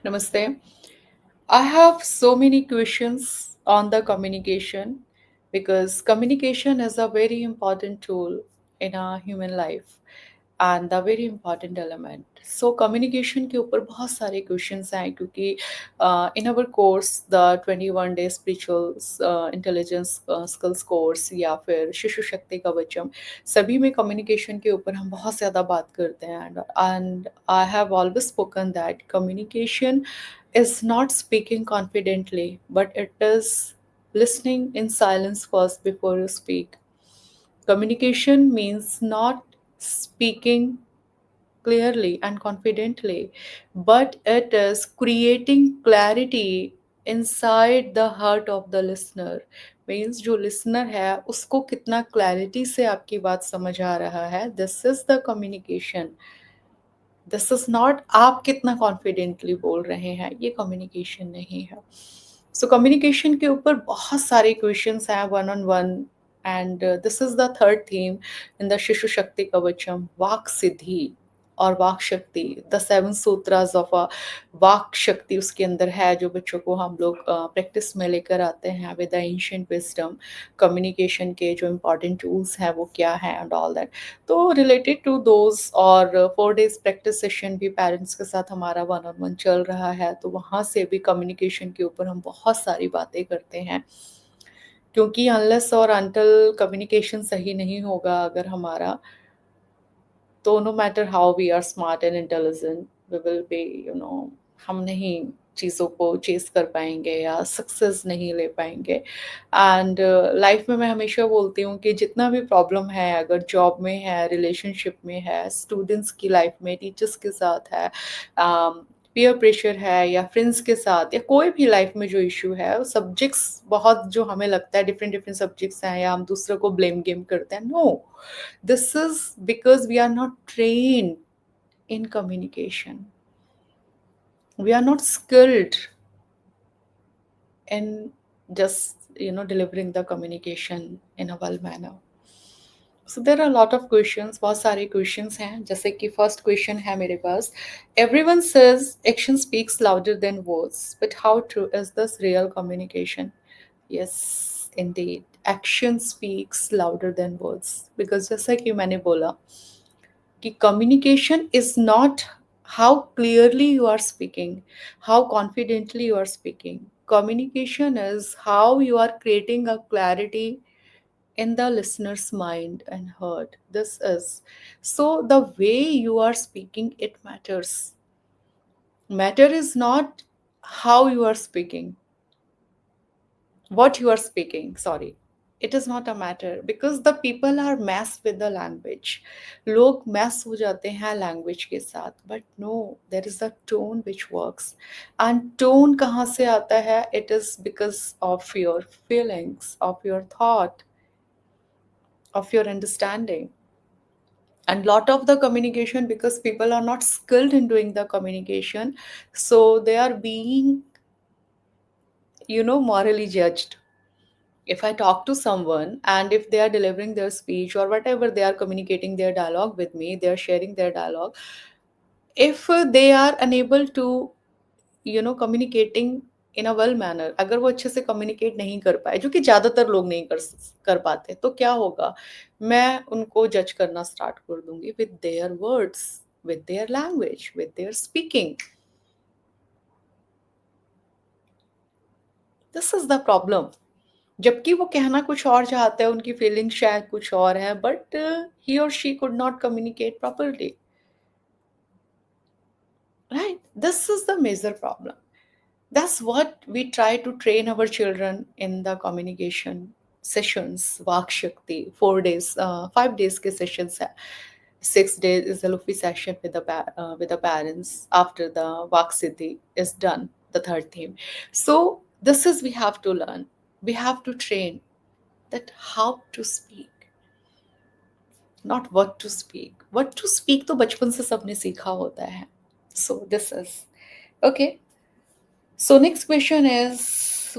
Namaste. I have so many questions on the communication because communication is a very important tool in a human life and a very important element. So communication के ऊपर बहुत सारे questions हैं क्योंकि in our course the 21 day spiritual intelligence skills course या फिर शिशु शक्ति कवचम सभी में communication के ऊपर हम बहुत ज़्यादा बात करते हैं and I have always spoken that communication is not speaking confidently, but it is listening in silence first before you speak. Communication means not speaking clearly and confidently, but it is creating clarity inside the heart of the listener. Means जो listener है उसको कितना clarity से आपकी बात समझ आ रहा है, this is the communication. This is not आप कितना कॉन्फिडेंटली बोल रहे हैं, ये कम्युनिकेशन नहीं है. सो कम्युनिकेशन के ऊपर बहुत सारे क्वेश्चंस हैं one on one. And this is the third theme in the शिशु शक्ति कवचम, वाक सिद्धि और वाक शक्ति. The seven सूत्रास of a Vak शक्ति उसके अंदर है, जो बच्चों को हम लोग प्रैक्टिस में लेकर आते हैं with the ancient wisdom. Communication के जो इम्पोर्टेंट टूल्स हैं वो क्या हैं एंड ऑल दैट. तो रिलेटेड टू दोज और 4 days प्रैक्टिस सेशन भी पेरेंट्स के साथ हमारा वन ऑन वन चल रहा है, तो वहाँ से भी कम्युनिकेशन के ऊपर हम बहुत सारी बातें करते हैं. क्योंकि अनलेस और अनटिल कम्युनिकेशन सही नहीं होगा अगर हमारा, तो no matter how we are smart and intelligent we will be हम नहीं चीज़ों को चेस कर पाएंगे या सक्सेस नहीं ले पाएंगे. एंड लाइफ में मैं हमेशा बोलती हूँ कि जितना भी प्रॉब्लम है, अगर जॉब में है, रिलेशनशिप में है, स्टूडेंट्स की लाइफ में, टीचर्स के साथ है, पीयर प्रेशर है, या फ्रेंड्स के साथ, या कोई भी लाइफ में जो इशू है, सब्जेक्ट्स बहुत जो हमें लगता है डिफरेंट डिफरेंट सब्जेक्ट्स हैं या हम दूसरों को ब्लेम गेम करते हैं, no. This is because we are not trained in communication. We are not skilled in just delivering the communication in a well manner. So there are a lot of questions. बहुत सारे questions हैं. जैसे कि first question है मेरे पास. Everyone says action speaks louder than words, but how true is this real communication? Yes, indeed. Action speaks louder than words. Because जैसा कि मैंने बोला कि communication is not how clearly you are speaking, how confidently you are speaking. Communication is how you are creating a clarity in the listener's mind and heart. This is so the way you are speaking, it matters. Matter is not how you are speaking, what you are speaking, sorry. It is not a matter because the people are messed with the language. लोग mess हो जाते हैं language के साथ, but no, there is a tone which works. And tone कहाँ से आता है? It is because of your feelings, of your thought, of your understanding. And lot of the communication, because people are not skilled in doing the communication, so they are being morally judged. If I talk to someone and if they are delivering their speech or whatever, they are communicating their dialogue with me, they are sharing their dialogue, if they are unable to communicating in a well manner, अगर वो अच्छे से communicate नहीं कर पाए, जो कि ज़्यादातर लोग नहीं कर पाते, तो क्या होगा? मैं उनको जज करना स्टार्ट कर दूंगी with their words, with their language, with their speaking. This is the problem. जबकि वो कहना कुछ और चाहते हैं, उनकी फीलिंग शायद कुछ और है, बट ही और she could not communicate properly. Right, this is the major problem. That's what we try to train our children in the communication sessions. Vak Shakti 4 days 5 days के सेशंस है. 6 days is a Luffy session with the parents after the Vak Siddhi is done, the third theme. So this is we have to learn. We have to train that how to speak, not what to speak. What to speak तो बचपन से सबने सीखा होता है. So this is okay. So next question is,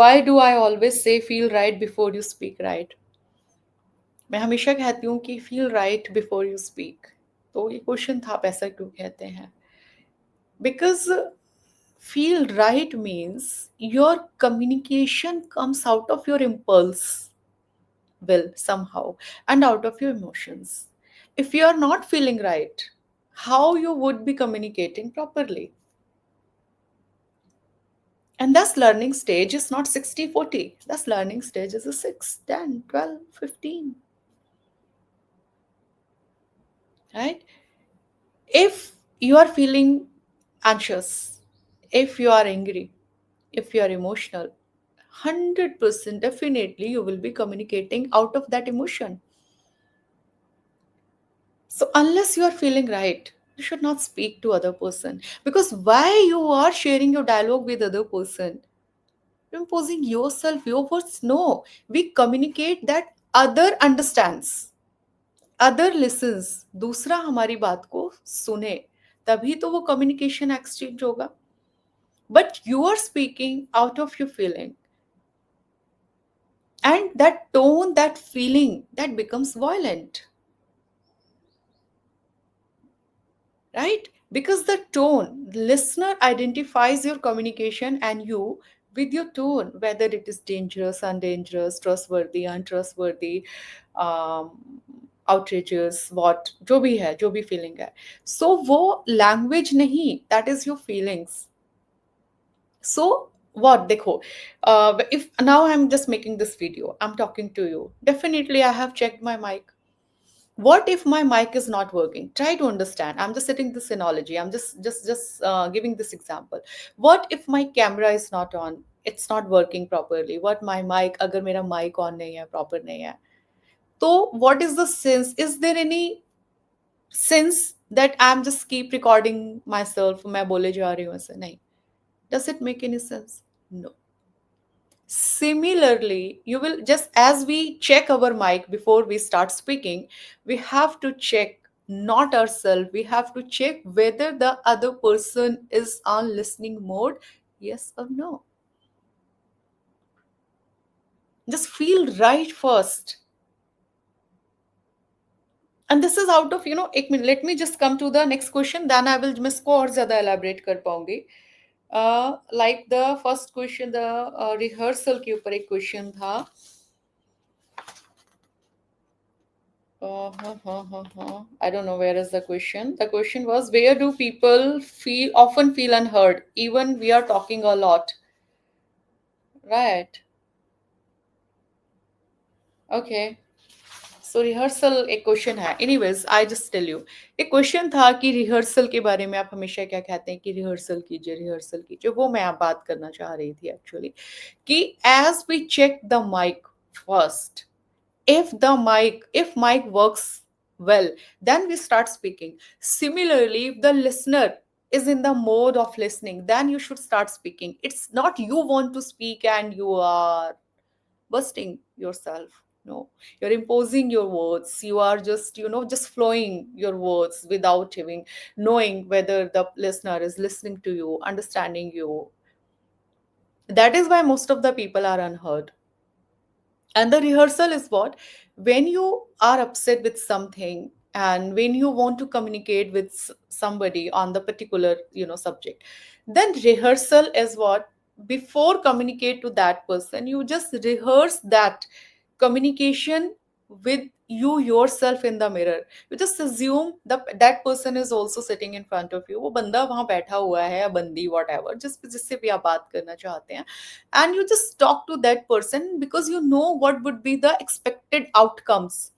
why do I always say feel right before you speak right? मैं हमेशा कहती हूँ कि feel right before you speak. तो ये क्वेश्चन था, आप ऐसा क्यों कहते हैं? Because Feel right means your communication comes out of your impulse, will somehow, and out of your emotions. If you are not feeling right, how you would be communicating properly? And thus learning stage is not 60/40. Thus learning stage is a 6, 10, 12, 15. Right? If you are feeling anxious, if you are angry, if you are emotional, 100% definitely you will be communicating out of that emotion. So unless you are feeling right, you should not speak to other person, because why you are sharing your dialogue with other person, you're imposing yourself, your words. No, we communicate that other understands, other listens, दूसरा हमारी बात को सुने, तभी तो वो communication exchange होगा. But you are speaking out of your feeling, and that tone, that feeling, that becomes violent, right? Because the tone, the listener identifies your communication and you with your tone, whether it is dangerous, undangerous, trustworthy, untrustworthy, um, outrageous, what, जो भी है, जो भी feeling है. So वो language नहीं, that is your feelings. So what, देखो, if now I'm just making this video, I'm talking to you. Definitely I have checked my mic. What if my mic is not working? Try to understand. I'm just setting this analogy. I'm just giving this example. What if my camera is not on? It's not working properly. What my mic? अगर मेरा mic on नहीं है, proper नहीं है. तो what is the sense? Is there any sense that I'm just keep recording myself? मैं बोले जा रही हूँ ऐसे नहीं. Does it make any sense? No. Similarly, you will, just as we check our mic before we start speaking, we have to check not ourselves, we have to check whether the other person is on listening mode, yes or no. Just feel right first. And this is out of, एक minute, let me just come to the next question, then I will, मैं इसको और ज़्यादा elaborate कर पाऊंगी. Like the first question, the rehearsal के ऊपर एक question था. I don't know where is the question. The question was, where do people often feel unheard, even we are talking a lot? Right. Okay. So rehearsal एक question है. Anyways, I just tell you. एक question था कि rehearsal के बारे में आप हमेशा क्या कहते हैं कि रिहर्सल कीजिए, रिहर्सल कीजिए. वो मैं आप बात करना चाह रही थी एक्चुअली, कि as we check the mic first, if mic works well, then we start speaking. Similarly, if the listener is in the mode of listening, then you should start speaking. It's not you want to speak and you are bursting yourself. No, you're imposing your words. You are just, just flowing your words without even knowing whether the listener is listening to you, understanding you. That is why most of the people are unheard. And the rehearsal is what? When you are upset with something and when you want to communicate with somebody on the particular, subject, then rehearsal is what? Before communicate to that person, you just rehearse that communication with you yourself in the mirror. You just assume that person is also sitting in front of you. वो बंदा वहां बैठा हुआ है, या बंदी, whatever, जिससे भी आप बात करना चाहते हैं, and you just talk to that person because you know what would be the expected outcomes.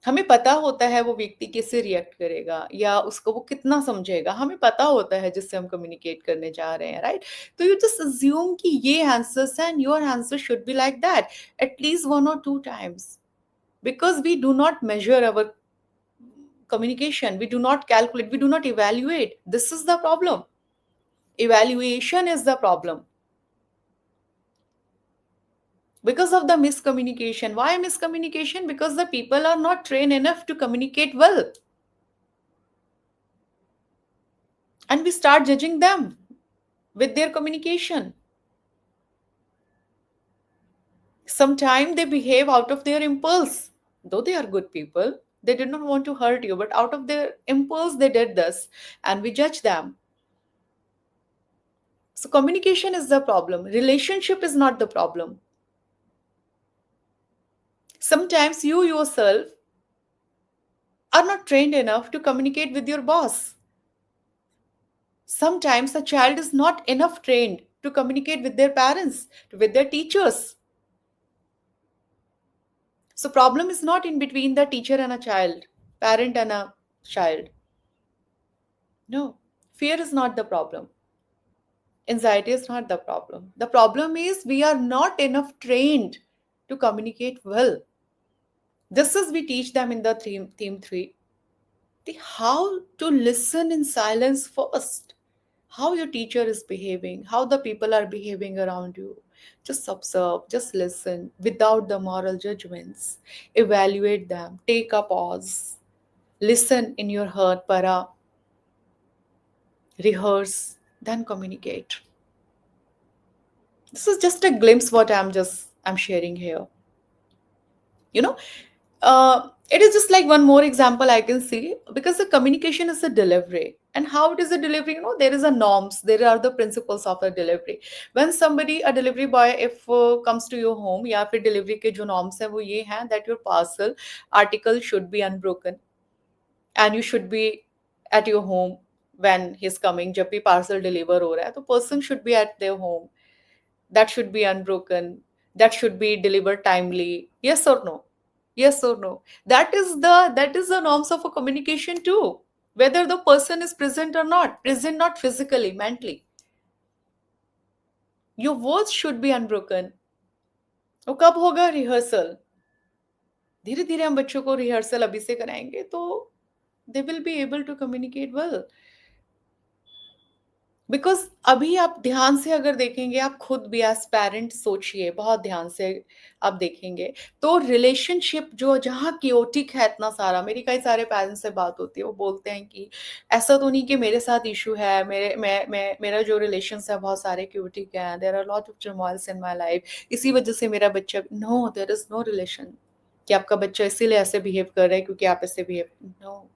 हमें पता होता है वो व्यक्ति कैसे रिएक्ट करेगा या उसको वो कितना समझेगा, हमें पता होता है जिससे हम कम्युनिकेट करने जा रहे हैं, राइट? तो यू जस्ट अज्यूम कि ये answers and your answer should be like that at least 1 or 2 times, because we do not measure our communication, we do not calculate, we do not evaluate. This is the problem. Evaluation is the problem because of the miscommunication. Why miscommunication? Because the people are not trained enough to communicate well, and we start judging them with their communication. Sometimes they behave out of their impulse, though they are good people, they did not want to hurt you, but out of their impulse they did this, and we judge them. So communication is the problem. Relationship is not the problem. Sometimes you yourself are not trained enough to communicate with your boss. Sometimes a child is not enough trained to communicate with their parents, with their teachers. So problem is not in between the teacher and a child, parent and a child. No, fear is not the problem. Anxiety is not the problem. The problem is we are not enough trained to communicate well. This is we teach them in the theme 3. How to listen in silence first. How your teacher is behaving, how the people are behaving around you. Just observe, just listen without the moral judgments. Evaluate them, take a pause, listen in your heart, para, rehearse, then communicate. This is just a glimpse what I'm sharing here. You know, it is just like one more example I can see, because the communication is a delivery. And how it is a delivery, there is a norms, there are the principles of a delivery. When somebody, a delivery boy, if comes to your home, या फिर delivery के जो norms हैं वो ये हैं that your parcel article should be unbroken, and you should be at your home when he's coming. जब भी parcel deliver हो रहा है तो person should be at their home, that should be unbroken, that should be delivered timely. Yes or no? Yes or no? That is the norms of a communication too, whether the person is present or not present, not physically, mentally. Your words should be unbroken. वो कब होगा? Rehearsal. धीरे धीरे हम बच्चों को rehearsal अभी से कराएंगे तो they will be able to communicate well. Because अभी आप ध्यान से अगर देखेंगे, आप खुद भी एज पेरेंट सोचिए, बहुत ध्यान से आप देखेंगे, तो रिलेशनशिप जो जहाँ क्योटिक है इतना सारा, मेरी कई सारे पेरेंट्स से बात होती है, वो बोलते हैं कि ऐसा तो नहीं कि मेरे साथ इशू है, मेरा जो रिलेशन है बहुत सारे क्योटिक है, there are lot of turmoils in my life, इसी वजह से मेरा बच्चा, no, there is no relation कि आपका बच्चा इसीलिए ऐसे बिहेव कर रहा है क्योंकि आप ऐसे बिहेव, नो।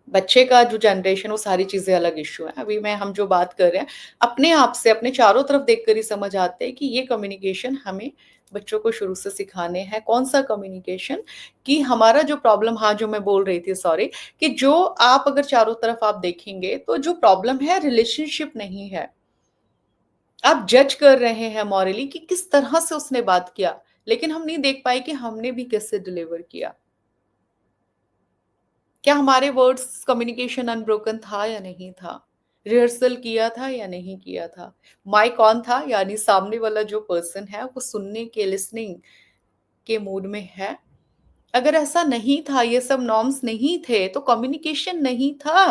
बच्चे का जो जनरेशन, वो सारी चीजें अलग इश्यू है। अभी हम जो बात कर रहे हैं, अपने आप से अपने चारों तरफ देखकर ही समझ आते हैं कि ये कम्युनिकेशन हमें बच्चों को शुरू से सिखाने हैं। कौन सा कम्युनिकेशन? कि हमारा जो प्रॉब्लम, हाँ जो मैं बोल रही थी, सॉरी, कि जो आप अगर चारों तरफ आप देखेंगे तो जो प्रॉब्लम है रिलेशनशिप नहीं है। आप जज कर रहे हैं मॉरली कि किस तरह से उसने बात किया, लेकिन हम नहीं देख पाए कि हमने भी कैसे डिलीवर किया। क्या हमारे वर्ड्स कम्युनिकेशन अनब्रोकन था या नहीं था? रिहर्सल किया था या नहीं किया था? माइक ऑन था, यानी सामने वाला जो पर्सन है वो सुनने के, लिसनिंग के मूड में है? अगर ऐसा नहीं था, ये सब नॉर्म्स नहीं थे, तो कम्युनिकेशन नहीं था।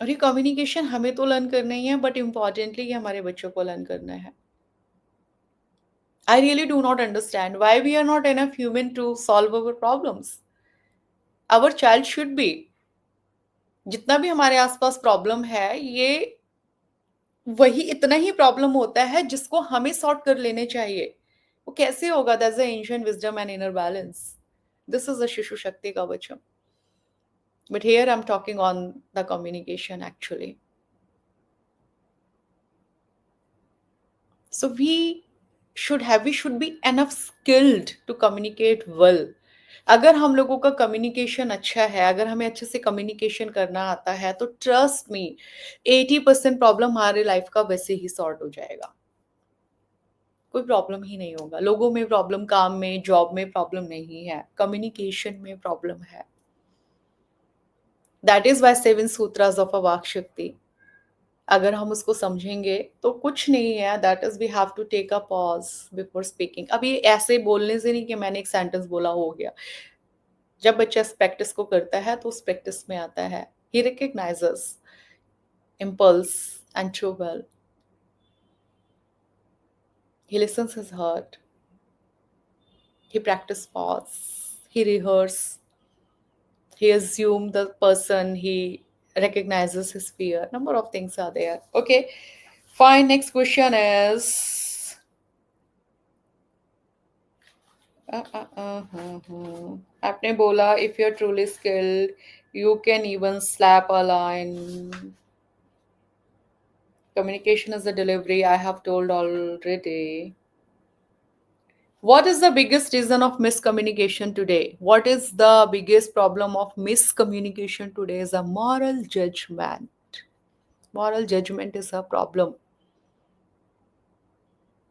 और ये कम्युनिकेशन हमें तो लर्न करना ही है, बट इम्पॉर्टेंटली ये हमारे बच्चों को लर्न करना है। I really do not understand why we are not enough human to solve our problems. Our child should be. जितना भी हमारे आसपास प्रॉब्लम है, ये वही इतना ही प्रॉब्लम होता है जिसको हमें सॉर्ट कर लेने चाहिए। वो कैसे होगा? That's the ancient wisdom and inner balance. This is a Shishu Shakti Kavacham. But here I am talking on the communication actually. So we should be enough skilled to communicate well. अगर हम लोगों का कम्युनिकेशन अच्छा है, अगर हमें अच्छे से कम्युनिकेशन करना आता है, तो ट्रस्ट मी, 80% प्रॉब्लम हमारे लाइफ का वैसे ही सॉर्ट हो जाएगा। कोई प्रॉब्लम ही नहीं होगा। लोगों में प्रॉब्लम, काम में, जॉब में प्रॉब्लम नहीं है, कम्युनिकेशन में प्रॉब्लम है। That is why 7 sutras of a Vak Shakti, अगर हम उसको समझेंगे तो कुछ नहीं है। That is we have to take a pause before speaking. अब ये ऐसे बोलने से नहीं कि मैंने एक सेंटेंस बोला हो गया। जब बच्चा इस प्रैक्टिस को करता है तो उस प्रैक्टिस में आता है। ही recognises impulse and true well. He listens his heart. He practice pause. He rehearse. He assume the person. He recognizes his fear. Number of things are there. Okay, fine. Next question is आपने बोला if you're truly skilled You can even slap a line. Communication is a delivery, I have told already. What is the biggest reason of miscommunication today? What is the biggest problem of miscommunication today is a moral judgment. Moral judgment is a problem.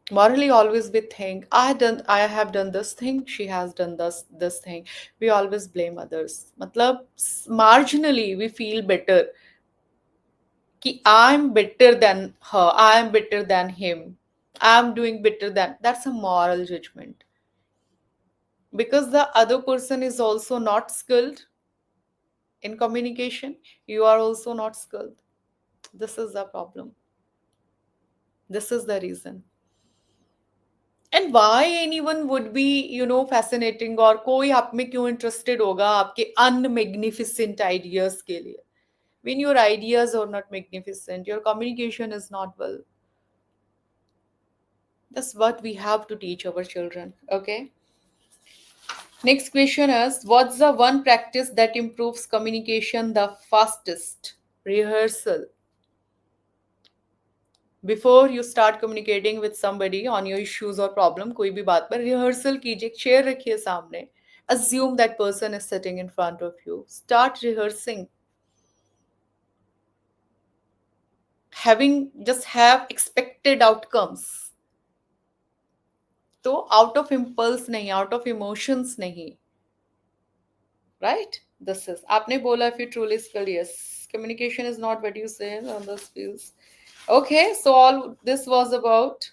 Morally always we think I have done this thing, she has done this thing. We always blame others. Matlab, marginally we feel better कि I'm better than her, I'm better than him, I'm doing better than. That's a moral judgment. Because the other person is also not skilled in communication, you are also not skilled. This is the problem. This is the reason. And why anyone would be, fascinating, और कोई आप में क्यों interested होगा आपके unmagnificent ideas के लिए? When your ideas are not magnificent, your communication is not well. That's what we have to teach our children. Okay. Next question is, what's the one practice that improves communication the fastest? Rehearsal. Before you start communicating with somebody on your issues or problem, कोई भी बात पर rehearsal कीजिए, chair रखिए सामने. Assume that person is sitting in front of you. Start rehearsing. Just have expected outcomes. तो out of impulse नहीं, out of emotions नहीं. Right? This is. आपने बोला if you truly skilled, yes. Communication is not what you say on the skills. Okay, so all this was about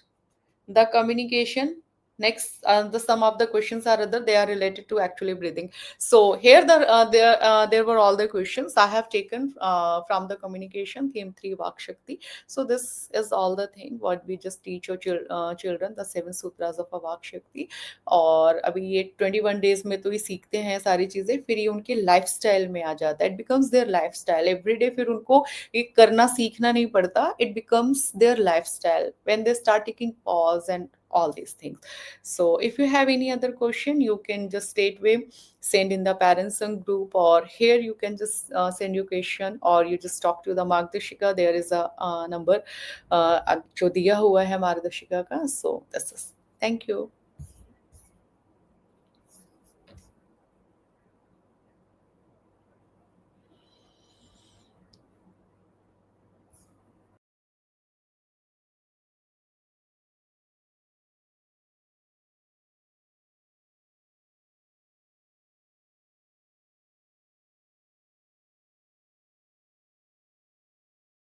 the communication. Next, the some of the questions are other, they are related to actually breathing. So here there were all the questions I have taken from the communication theme 3 Vak Shakti. So this is all the thing what we just teach your children, the 7 sutras of a Vak Shakti. और अभी ये 21 days में तो ये सीखते हैं सारी चीजें, फिर ये उनके लाइफस्टाइल में आ जाता है. It becomes there lifestyle everyday. फिर उनको ये करना सीखना नहीं पड़ता. It becomes their lifestyle when they start taking pause and all these things. So if you have any other question, you can just straightway send in the parents and group, or here you can just send your question, or you just talk to the Margdashika. There is a number जो दिया हुआ है मार्गदर्शिका का. So this is. Thank you.